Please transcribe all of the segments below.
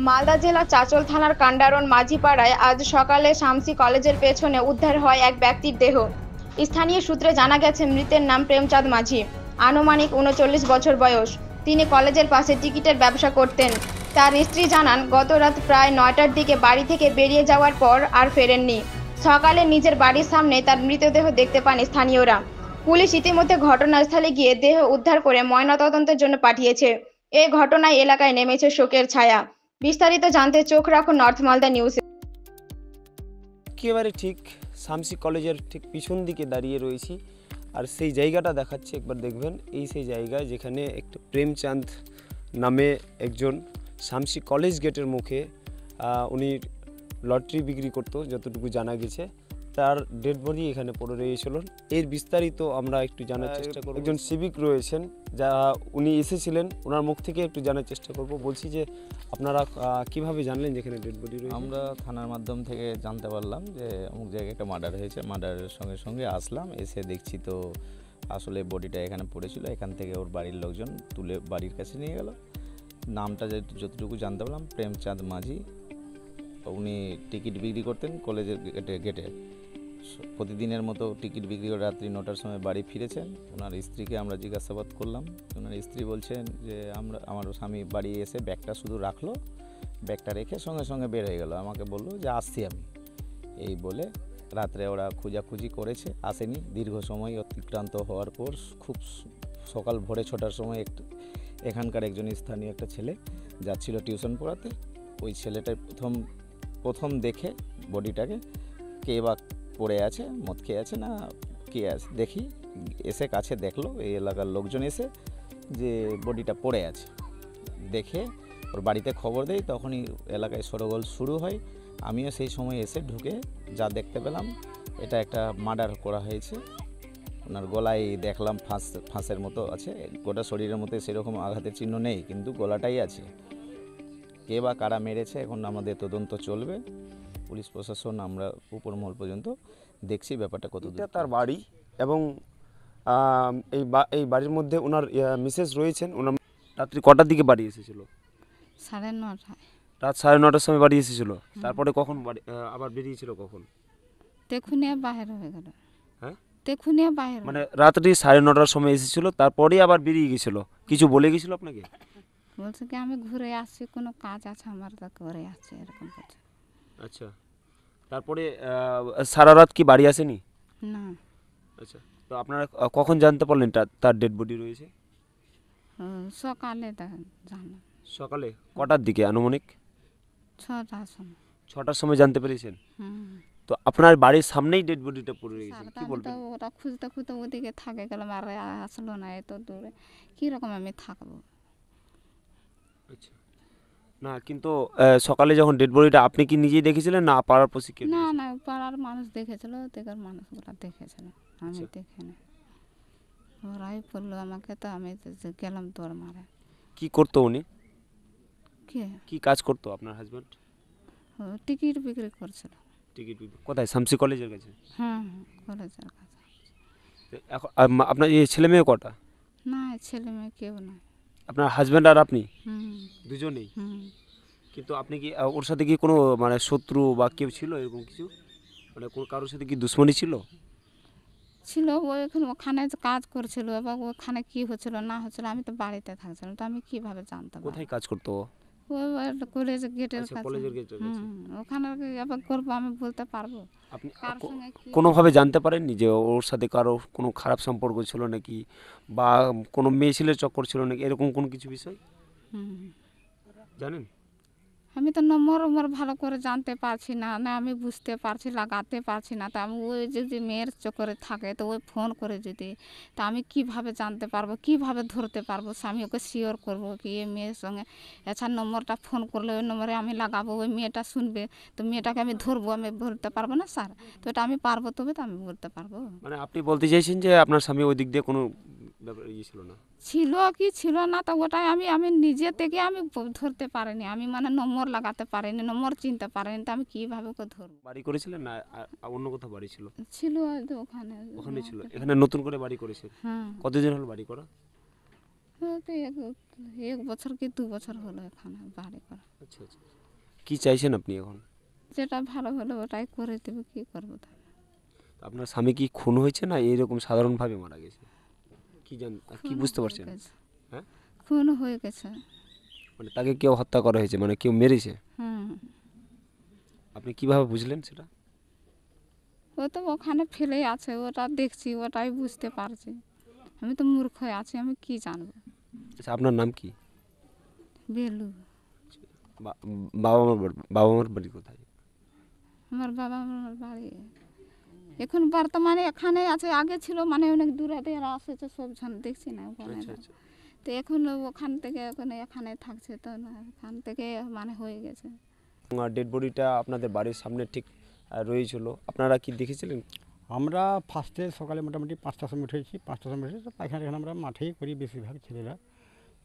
মালদা জেলার চাঁচল থানার কান্ডারন মাঝিপাড়ায় আজ সকালে শামসী কলেজের পেছনে উদ্ধার হয় এক ব্যক্তির দেহ। স্থানীয় সূত্রে জানা গেছে মৃতের নাম প্রেমচাঁদ মাঝি। আনুমানিক ৩৯ বছর বয়স। তিনি কলেজের পাশে টিকিটের ব্যবসা করতেন। তার স্ত্রী জানান, গত রাত প্রায় ৯টার দিকে বাড়ি থেকে বেরিয়ে যাওয়ার পর আর ফেরেননি। সকালে নিজের বাড়ির সামনে তার মৃতদেহ দেখতে পান স্থানীয়রা। পুলিশ ইতিমধ্যে ঘটনাস্থলে গিয়ে দেহ উদ্ধার করে ময়নাতদন্তের জন্য পাঠিয়েছে। এই ঘটনায় এলাকায় নেমেছে শোকের ছায়া। বিস্তারিত জানতে চোখ রাখুন নর্থ মালদা নিউজে। একেবারে ঠিক শামসী কলেজের ঠিক পিছন দিকে দাঁড়িয়ে রয়েছি, আর সেই জায়গাটা দেখাচ্ছে, একবার দেখবেন। এই সেই জায়গায় যেখানে একটা প্রেমচাঁদ নামে একজন শামসী কলেজ গেটের মুখে উনি লটারি বিক্রি করতো, যতটুকু জানা গেছে। তার ডেড বডি এখানে পড়ে রয়েছিল। এর বিস্তারিত আমরা একটু জানার চেষ্টা করব। একজন সিভিক রয়েছেন, যা উনি এসেছিলেন, ওনার মুখ থেকে একটু জানার চেষ্টা করব। বলছি যে আপনারা কিভাবে জানলেন যেখানে ডেড বডি রয়েছে? আমরা থানার মাধ্যম থেকে জানতে পারলাম যে অমুক জায়গায় একটা মার্ডার হয়েছে। মার্ডারের সঙ্গে সঙ্গে আসলাম, এসে দেখছি তো আসলে বডিটা এখানে পড়েছিল। এখান থেকে ওর বাড়ির লোকজন তুলে বাড়ির কাছে নিয়ে গেল। নামটা যতটুকু জানতে পারলাম, প্রেমচাঁদ মাঝি। উনি টিকিট বিক্রি করতেন কলেজের গেটে। প্রতিদিনের মতো টিকিট বিক্রি করে রাত্রি ৯টার সময় বাড়ি ফিরেছেন। ওনার স্ত্রীকে আমরা জিজ্ঞাসাবাদ করলাম। ওনার স্ত্রী বলছেন যে আমার স্বামী বাড়ি এসে ব্যাগটা শুধু রাখলো, ব্যাগটা রেখে সঙ্গে সঙ্গে বের হয়ে গেল। আমাকে বললো যে আসছি আমি, এই বলে রাত্রে ওরা খোঁজাখুঁজি করেছে, আসেনি। দীর্ঘ সময় অতিক্রান্ত হওয়ার পর খুব সকাল ভোরে ৬টার সময় এখানকার একজন স্থানীয় একটা ছেলে যাচ্ছিল টিউশন পড়াতে। ওই ছেলেটাই প্রথম দেখে বডিটাকে, কে বা পড়ে আছে, মদ খেয়ে আছে না কে আছে দেখি, এসে কাছে দেখলো এই এলাকার লোকজন এসে যে বডিটা পড়ে আছে। দেখে ওর বাড়িতে খবর দেয়, তখনই এলাকায় শোরগোল শুরু হয়। আমিও সেই সময় এসে ঢুকে যা দেখতে পেলাম, এটা একটা মার্ডার করা হয়েছে। ওনার গলায় দেখলাম ফাঁসের মতো আছে, গোটা শরীরের মধ্যে সেরকম আঘাতের চিহ্ন নেই, কিন্তু গলাটাই আছে। কে বা কারা মেরেছে এখন আমাদের তদন্ত চলবে। পুলিশ প্রশাসন আমরা উপর মহল পর্যন্ত দেখছি ব্যাপারটা কত দূর। তার বাড়ি, এবং এই বাড়ির মধ্যে ওনার মিসেস রয়েছেন। ওনার রাত্রি কটার দিকে বাড়ি এসেছিল? 9:30। রাত 9:30টার সময় বাড়ি এসেছিল। তারপরে কখন বাড়ি আবার বেরিয়েছিল কখন? তেখুনিয়া বাহির হয়ে গেল। হ্যাঁ, তেখুনিয়া বাহির মানে রাত্রি 9:30টার সময় এসেছিল, তারপরেই আবার বেরিয়ে গেছিল। কিছু বলে গেছিল আপনাকে? বলছে কি আমি ঘুরে আসছি, কোনো কাজ আছে আমার, তা করে আসছি, এরকম বলছে। আচ্ছা, তারপরে সারা রাত কি বাড়ি আসেনি? না, আচ্ছা, তো আপনারা কখন জানতে পারলেন তার ডেড বডি রয়েছে? সকালে জানলাম। সকালে কটার দিকে আনুমানিক? 6টার সময়। 6টার সময় জানতে পেরেছেন? হুম। তো আপনার বাড়ির সামনেই ডেড বডিটা পড়ে রয়েছে, কি আমি তো বলবেন? ওরা খুঁজতে খুঁজতে ওদিকে থাকে গেলাম, আর আসলো না এত দূরে, কীরকম আমি থাকবো। আচ্ছা, না কিন্তু সকালে যখন ডেড বডিটা আপনি কি নিজেই দেখেছিলেন না পাড়ার প্রশিক্ষণ? না না, পাড়ার মানুষ দেখেছিল, ওদিকের মানুষগুলো দেখেছিল, আমি দেখিনি। ওরাই বললো আমাকে, তো আমি গেলাম দৌড় মারে। কি করতো উনি? কে? কি কাজ করতো আপনার হাজব্যান্ড? টিকিট বিক্রি করছিল। টিকিট কোথায়? শামসী কলেজের কাছে? হ্যাঁ, কলেজের কাছে। এখন আপনার এই ছেলে মেয়ে কটা? না, ছেলে মেয়ে কেউ নাই। আপনার হাজব্যান্ড আর আপনি হুম। দুজনেই? হুম। কিন্তু আপনি কি ওর সাথে কি কোনো মানে শত্রু বা কেউ ছিল এরকম কিছু? মানে কারোর সাথে কি দুশ্মনী ছিল? ছিল, ওখানে যে কাজ করছিল, এবার ওখানে কি হচ্ছিল না হচ্ছিল আমি তো বাড়িতে থাকছিলাম, তো আমি কিভাবে জানতাম? কোথায় কাজ করতো ও? কলেজের গেটের আচ্ছা, কাছে। কলেজের গেটের কাছে। ওখানে এবার করবো, আমি বলতে পারবো আপনি কার সঙ্গে কি। কোনোভাবে জানতে পারেননি যে ওর সাথে কারো কোনো খারাপ সম্পর্ক ছিল নাকি, বা কোনো মেয়ে ছেলের চক্কর ছিল নাকি, এরকম কোনো কিছু বিষয় হুম। জানেন? আমি তো নম্বর ভালো করে জানতে পারছি না, না আমি বুঝতে পারছি, লাগাতে পারছি না। তা আমি ওই যদি মেয়ের চক্করে থাকে, তো ওই ফোন করে যদি, তা আমি কিভাবে জানতে পারবো, কিভাবে ধরতে পারবো? আমি ওকে শিওর করবো কি এই মেয়ের সঙ্গে, আচ্ছা নম্বরটা ফোন করলে ওই নম্বরে আমি লাগাবো, ওই মেয়েটা শুনবে, তো মেয়েটাকে আমি ধরবো, আমি বলতে পারবো না স্যার? তো এটা আমি পারবো, তবে তো আমি বলতে পারবো। মানে আপনি বলতে চাইছেন যে আপনার স্বামী ওই দিক দিয়ে কোনো ছিল না? ছিল কি ছিল না, তো ওটাই আমি নিজে থেকে আমি ধরতে পারিনি, আমি মানে নম্বর লাগাতে পারিনি, নম্বর চিনতে পারিনি, তো আমি কীভাবে ওকে ধরবো? বাড়ি করেছিলেন না অন্য কোথাও বাড়ি ছিল? ছিল হয়তো ওখানে। ওখানে ছিল। এখানে নতুন করে বাড়ি করেছেন? হ্যাঁ, কতদিন হলো বাড়ি করা? তো এক বছর কি 2 বছর হলো এখানে বাড়ি করা। আচ্ছা আচ্ছা, কি চাইছেন আপনি এখন? যেটা ভালো হলো ওটাই করে দেবে, কি করবো তাহলে। আপনার স্বামী কি খুন হয়েছে না এরকম সাধারণভাবে মারা গেছে? কি কি খুন বুঝতে হয়ে পারছেন? গেছে। হ্যাঁ, খুন হয়ে গেছে। মানে তাকে কেউ হত্যা করা হয়েছে, মানে কেউ মেরেছে? হুম, আপনি কিভাবে বুঝলেন সেটা? ও তো ওখানে ফেলেই আছে, ওটা দেখছি, ওটাই বুঝতে পারছি। আমি তো মূর্খ হয়ে আছি, আমি কি জানবো। আচ্ছা, আপনার নাম কি? বেলু। বাবা মার বাড়ি কোথায়? আমার বাবা আমার বাড়ি এখন বর্তমানে এখানে আছে, আগে ছিল মানে অনেক দূরে এরা আসছে সব জন দেখছি না ওখানে। আচ্ছা আচ্ছা, তো এখন ওখান থেকে এখন এখানে থাকছে, তো না এখান থেকে মানে হয়ে গেছে। ডেড বডিটা আপনাদের বাড়ির সামনে ঠিক রয়েছিল, আপনারা কি দেখেছিলেন? আমরা ফার্স্টে সকালে মোটামুটি 5টার সময় উঠেছি, 5টার সময় উঠে পায়খানা এখানে আমরা মাঠেই করি বেশিরভাগ ছেলেরা।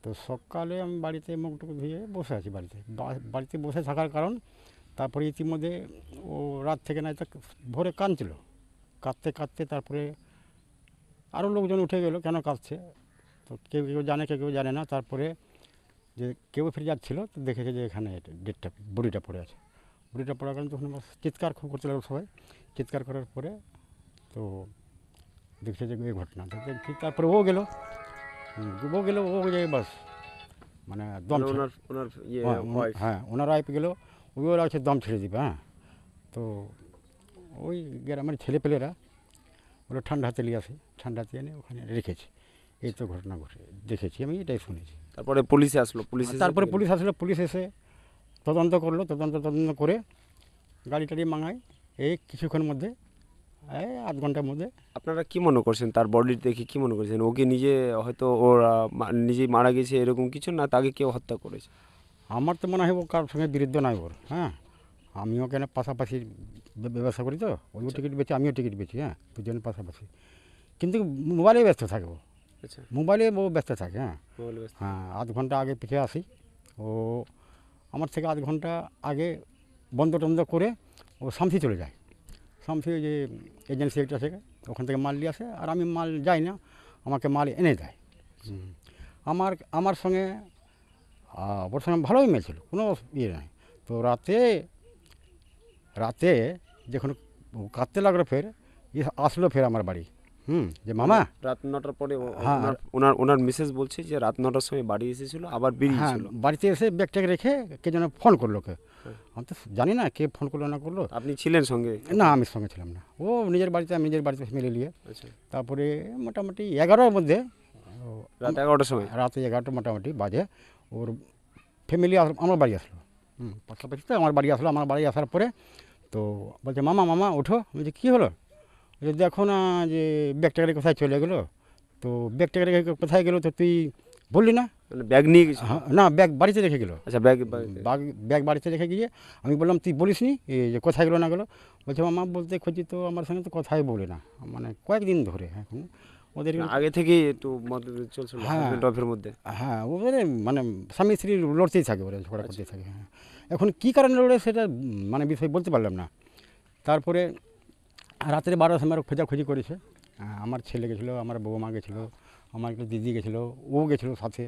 তো সকালে আমি বাড়িতে মুখটুক ধুয়ে বসে আছি বাড়িতে বসে থাকার কারণ, তারপরে ইতিমধ্যে ও রাত থেকে নাই তো ভোরে কাঁদছিল, কাঁদতে কাঁদতে তারপরে আরও লোকজন উঠে গেলো কেন কাঁদছে, তো কেউ কেউ জানে কেউ কেউ জানে না। তারপরে যে কেউ ফিরে যাচ্ছিলো তো দেখেছে যে এখানে বডিটা পড়ে আছে। বডিটা পড়ার কারণে তখন আমরা চিৎকার খুব করতে লাগলো সবাই। চিৎকার করার পরে তো দেখছে যে এই ঘটনা দেখছি। তারপরে ও গেল ও যে বাস মানে দম মানে ওনার wife? হ্যাঁ ওনার ওয়াইফ গেলো, ওরা হচ্ছে দম ছেড়ে দিবে। হ্যাঁ, তো ওই গ্রামের ছেলেপেলেরা ওরা ঠান্ডা হাতে নিয়ে আসে, ঠান্ডা হাতে এনে ওখানে রেখেছে। এই তো ঘটনা ঘটে দেখেছি, আমি এটাই শুনেছি। তারপরে পুলিশে আসলো, তারপরে পুলিশ আসলো, পুলিশ এসে তদন্ত করলো, তদন্ত করে গাড়ি টাড়ি মাঙায় এই কিছুক্ষণের মধ্যে, এই আধ ঘন্টার মধ্যে। আপনারা কি মনে করছেন, তার বডি দেখে কি মনে করছেন? ওকে নিজে হয়তো ওর নিজেই মারা গেছে এরকম কিছু, না তাকে কেউ হত্যা করেছে? আমার তো মনে হয় ও কারোর সঙ্গে বিরুদ্ধ নয় ওর। হ্যাঁ, আমিও কেন পাশাপাশি ব্যবসা করি, তো ওইও টিকিট বেচি আমিও টিকিট বেচি। হ্যাঁ, দুজনের পাশাপাশি, কিন্তু মোবাইলে ব্যস্ত থাকে ও, আচ্ছা, মোবাইলে ও ব্যস্ত থাকে। হ্যাঁ মোবাইল ব্যস্ত। হ্যাঁ, আধ ঘন্টা আগে পিছিয়ে আসি, ও আমার থেকে আধ ঘন্টা আগে বন্ধ টন্ধ করে ও শামসি চলে যায়। শামসি যে এজেন্সি একটা থেকে ওখান থেকে মাল নিয়ে আসে, আর আমি মাল যাই না, আমাকে মাল এনে দেয়। আমার সঙ্গে ওর সঙ্গে ভালোই মেয়েছিল, কোনো ইয়ে নাই। তো রাতে যখন কাঁদতে লাগলো ফের আসলো ফের আমার বাড়ি, যে মামা। রাত 9টার পরে হ্যাঁ, ওনার মিসেস বলছে যে রাত 9টার সময় বাড়ি এসেছিল, আবার হ্যাঁ, বেরিয়েছিল। বাড়িতে এসে ব্যাগটাকে রেখে কে যেন ফোন করলো, কে আমি তো জানি না কে ফোন করলো না করলো। আপনি ছিলেন সঙ্গে? না, আমি সঙ্গে ছিলাম না, ও নিজের বাড়িতে, আমি নিজের বাড়িতে মিলে নিয়ে। আচ্ছা, তারপরে মোটামুটি 11টার মধ্যে, রাত 11টার সময়? রাতে 11টা মোটামুটি বাজে, ওর ফ্যামিলি আমার বাড়ি আসলো। পাশাপাশি তো আমার বাড়ি আসলো। আমার বাড়ি আসার পরে তো বলছে মামা ওঠো। বলছে কী হলো? যে দেখো না যে ব্যাগটাকে রেখে কোথায় চলে গেলো। তো ব্যাগটাকে রেখে কোথায় গেলো তো তুই বললি না? মানে ব্যাগ নিয়ে গেছিল? হ্যাঁ, না, ব্যাগ বাড়িতে রেখে গেলো। আচ্ছা, ব্যাগ ব্যাগ বাড়িতে রেখে গিয়ে আমি বললাম তুই বলিস নি যে কোথায় গেলো না গেলো? বলছে মামা বলতে খুঁজি তো আমার সঙ্গে তো কথাই বলে না, মানে কয়েকদিন ধরে এখন ওদের। আগে থেকেই একটু মত চলছিল হ্যাঁ, হাজবেন্ড ওয়াইফের মধ্যে? হ্যাঁ, ওদের মানে স্বামী স্ত্রী লড়তেই থাকে, ওরা ঝগড়া করতেই থাকে। হ্যাঁ, এখন কী কারণে লড়ে সেটা মানে বিষয় বলতে পারলাম না। তারপরে রাত্রে 12টার সময় খোঁজাখুঁজি করেছে। আমার ছেলে গেছিলো, আমার বৌমা গেছিলো, আমার একটা দিদি গেছিলো, ও গেছিলো সাথে।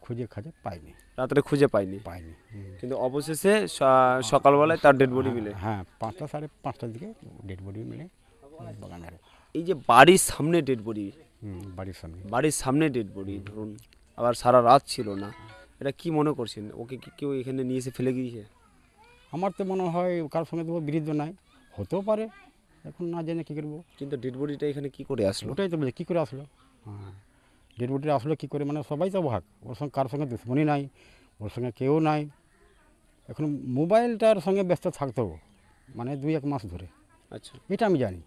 খুঁজে পাইনি, রাত্রে খুঁজে পাইনি। কিন্তু অবশেষে সকালবেলায় তার ডেড বডি মিলে। হ্যাঁ, 5টা 5:30টার দিকে ডেড বডি মিলে বাগানের। এই যে বাড়ির সামনে ডেড বডি, বাড়ির সামনে ডেড বডি ধরুন, আবার সারা রাত ছিল না, এটা কি মনে করছেন? ওকে কি কেউ এখানে নিয়ে এসে ফেলে গিয়েছে? আমার তো মনে হয় কারোর সঙ্গে তো বিরুদ্ধ নাই, হতেও পারে, এখন না জেনে কী করবো। কিন্তু ডেড বডিটা এখানে কি করে আসলো? ওটাই তো বলছি, কী করে আসলো? হ্যাঁ, ডেড বডিটা আসলো কী করে, মানে সবাই তো ভাগ, ওর সঙ্গে কারোর সঙ্গে দুশ্মনী নাই, ওর সঙ্গে কেউ নাই। এখন মোবাইলটার সঙ্গে ব্যস্ত থাকতো মানে 2-1 মাস ধরে, আচ্ছা, এটা আমি জানি।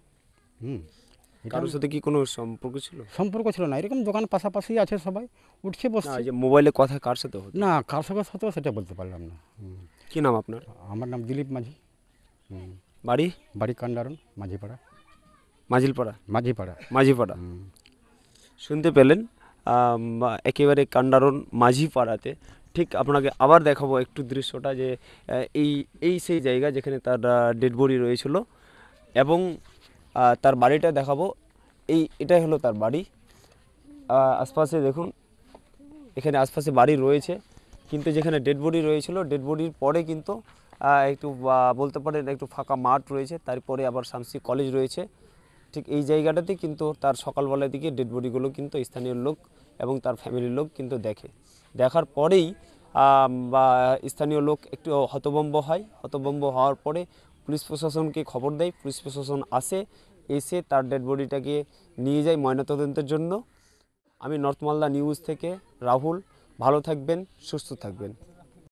কারোর সাথে কি কোনো সম্পর্ক ছিল? সম্পর্ক ছিল না, এরকম দোকান পাশাপাশি আছে, সবাই উঠছে না, বসছে। যে মোবাইলে কথা কার সাথে হতো? না, কার সঙ্গে হতো সেটা বলতে পারলাম না। কি নাম আপনার? আমার নাম দিলীপ মাঝি। বাড়ি কান্ডারন, মাঝিপাড়া। মাঝিপাড়া। শুনতে পেলেন, একেবারে কান্ডারন মাঝিপাড়াতে। ঠিক আপনাকে আবার দেখাবো একটু দৃশ্যটা, যে এই সেই জায়গা যেখানে তার ডেড বডি রয়েছিল, এবং তার বাড়িটা দেখাবো। এটাই হলো তার বাড়ি। আশপাশে দেখুন এখানে আশপাশে বাড়ি রয়েছে, কিন্তু যেখানে ডেড বডি রয়েছিল ডেড বডির পরে কিন্তু একটু বলতে পারেন একটু ফাঁকা মাঠ রয়েছে, তারপরে আবার শামসি কলেজ রয়েছে। ঠিক এই জায়গাটাতে কিন্তু তার সকালবেলার দিকে ডেড বডিগুলো কিন্তু স্থানীয় লোক এবং তার ফ্যামিলির লোক কিন্তু দেখার পরেই বা স্থানীয় লোক একটু হতভম্ব হয়। হতভম্ব হওয়ার পরে পুলিশ প্রশাসনকে খবর দেয়, পুলিশ প্রশাসন এসে তার ডেড বডিটাকে নিয়ে যায় ময়নাতদন্তের জন্য। আমি নর্থ মালদা নিউজ থেকে রাহুল, ভালো থাকবেন, সুস্থ থাকবেন।